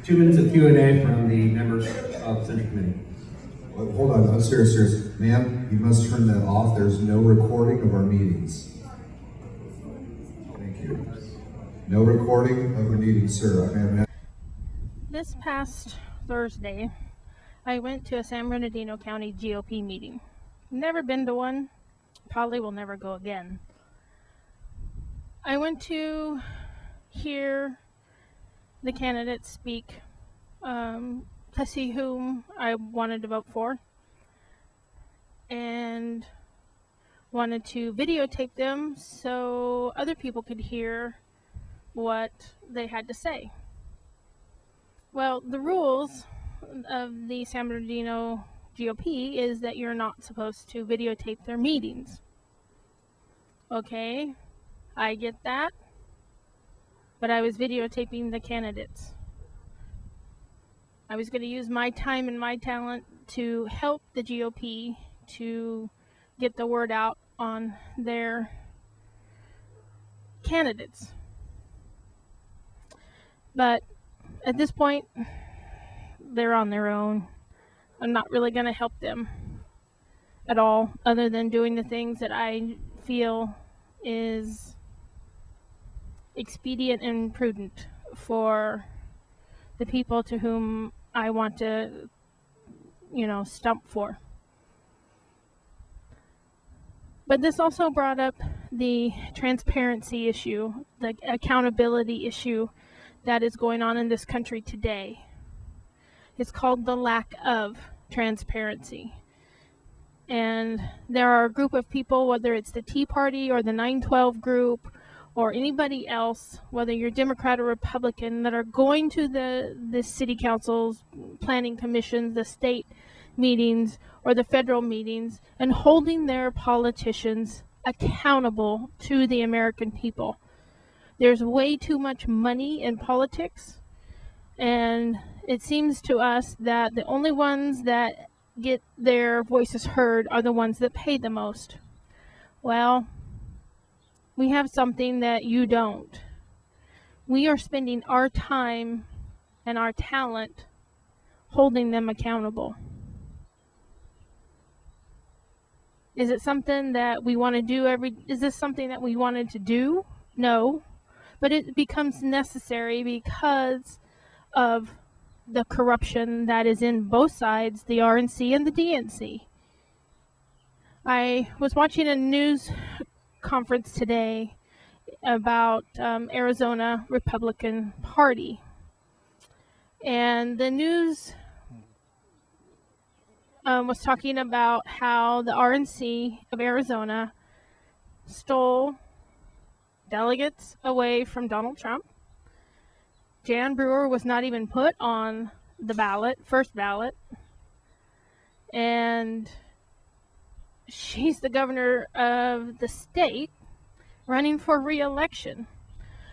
2 minutes of Q&A from the members of Central Committee. Hold on, no, serious. Ma'am, you must turn that off. There's no recording of our meetings. Thank you. No recording of the meeting, sir. This past Thursday, I went to a San Bernardino County GOP meeting. Never been to one, probably will never go again. I went to hear the candidates speak to see whom I wanted to vote for, and wanted to videotape them so other people could hear what they had to say. Well, the rules of the San Bernardino GOP is that you're not supposed to videotape their meetings. Okay, I get that, but I was videotaping the candidates. I was going to use my time and my talent to help the GOP to get the word out on their candidates. But at this point, they're on their own. I'm not really going to help them at all, other than doing the things that I feel is expedient and prudent for the people to whom I want to, stump for. But this also brought up the transparency issue, the accountability issue that is going on in this country today. It's called the lack of transparency. And there are a group of people, whether it's the Tea Party or the 912 group or anybody else, whether you're Democrat or Republican, that are going to the city councils, planning commissions, the state meetings, or the federal meetings, and holding their politicians accountable to the American people. There's way too much money in politics, and it seems to us that the only ones that get their voices heard are the ones that pay the most. Well, we have something that you don't. We are spending our time and our talent holding them accountable. Is it something that we want to do is this something that we wanted to do? No. But it becomes necessary because of the corruption that is in both sides, the RNC and the DNC. I was watching a news conference today about Arizona Republican Party, and the news was talking about how the RNC of Arizona stole delegates away from Donald Trump. Jan Brewer was not even put on the first ballot, and she's the governor of the state running for re-election.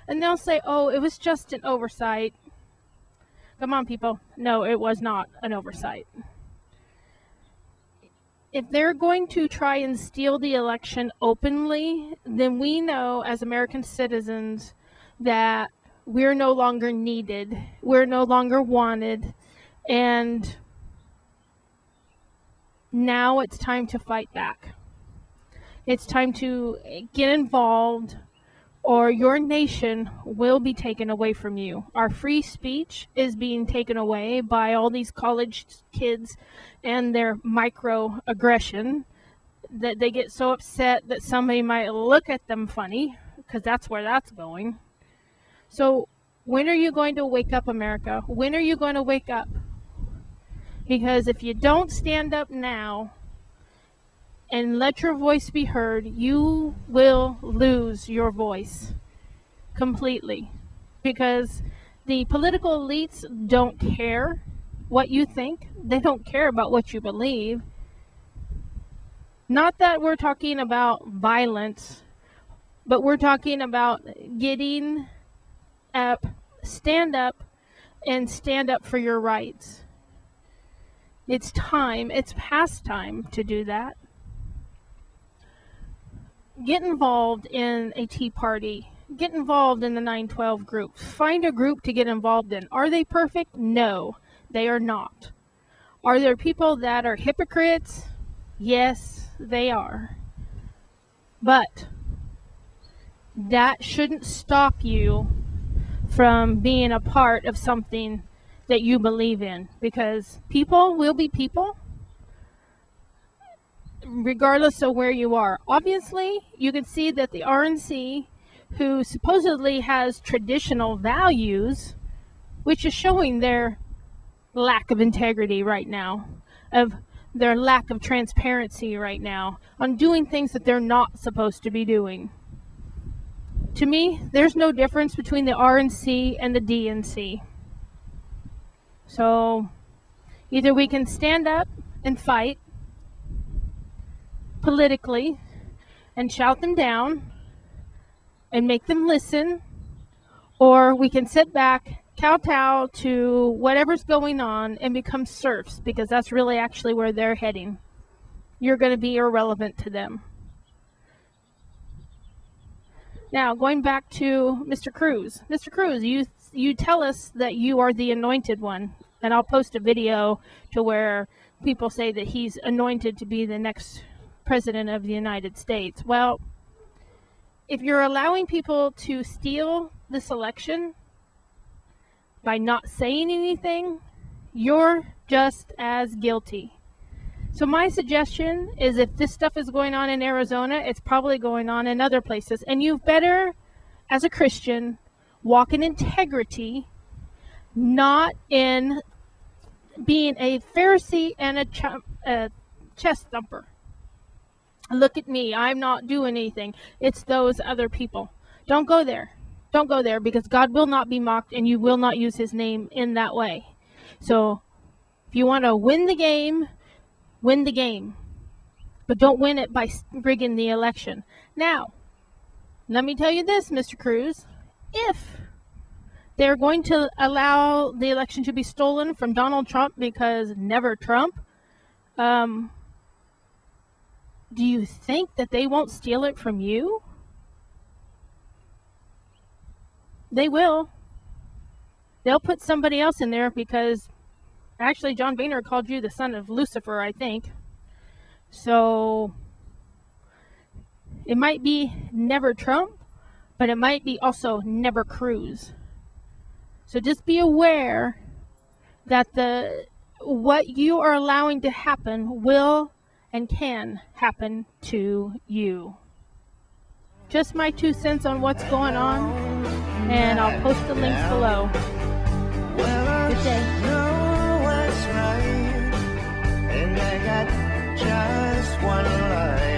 And they'll say, oh, it was just an oversight. Come on, people. No, it was not an oversight. If they're going to try and steal the election openly, then we know as American citizens that we're no longer needed, we're no longer wanted, and now it's time to fight back. It's time to get involved, or your nation will be taken away from you. Our free speech is being taken away by all these college kids and their microaggression, that they get so upset that somebody might look at them funny, because that's where that's going. So when are you going to wake up, America? When are you going to wake up? Because if you don't stand up now and let your voice be heard, you will lose your voice completely. Because the political elites don't care what you think. They don't care about what you believe. Not that we're talking about violence, but we're talking about getting up, stand up, and stand up for your rights. It's time, it's past time to do that. Get involved in a Tea Party. get involved in the 912 group. Find a group to get involved in. Are they perfect? No, they are not. Are there people that are hypocrites? Yes, they are. But that shouldn't stop you from being a part of something that you believe in, because people will be people regardless of where you are. Obviously, you can see that the RNC, who supposedly has traditional values, which is showing their lack of integrity right now, of their lack of transparency right now, on doing things that they're not supposed to be doing. To me, there's no difference between the RNC and the DNC. So either we can stand up and fight politically and shout them down and make them listen, or we can sit back, kowtow to whatever's going on and become serfs, because that's really actually where they're heading. You're going to be irrelevant to them. Now, going back to Mr. Cruz. Mr. Cruz, you tell us that you are the anointed one, and I'll post a video to where people say that he's anointed to be the next president of the United States. Well, if you're allowing people to steal this election by not saying anything, you're just as guilty. So my suggestion is, if this stuff is going on in Arizona, it's probably going on in other places. And you better, as a Christian, walk in integrity, not in being a Pharisee and a chest thumper. Look at me, I'm not doing anything. It's those other people. Don't go there. Don't go there, because God will not be mocked, and you will not use his name in that way. So if you want to win the game, win the game. But don't win it by rigging the election. Now, let me tell you this, Mr. Cruz. If they're going to allow the election to be stolen from Donald Trump, because never Trump, do you think that they won't steal it from you? They will. They'll put somebody else in there, because actually John Boehner called you the son of Lucifer, I think. So it might be never Trump, but it might be also never Cruz. So just be aware that what you are allowing to happen will and can happen to you. Just my 2 cents on what's going on, and I'll post the links below. Good day. Know what's right, and I got just one life.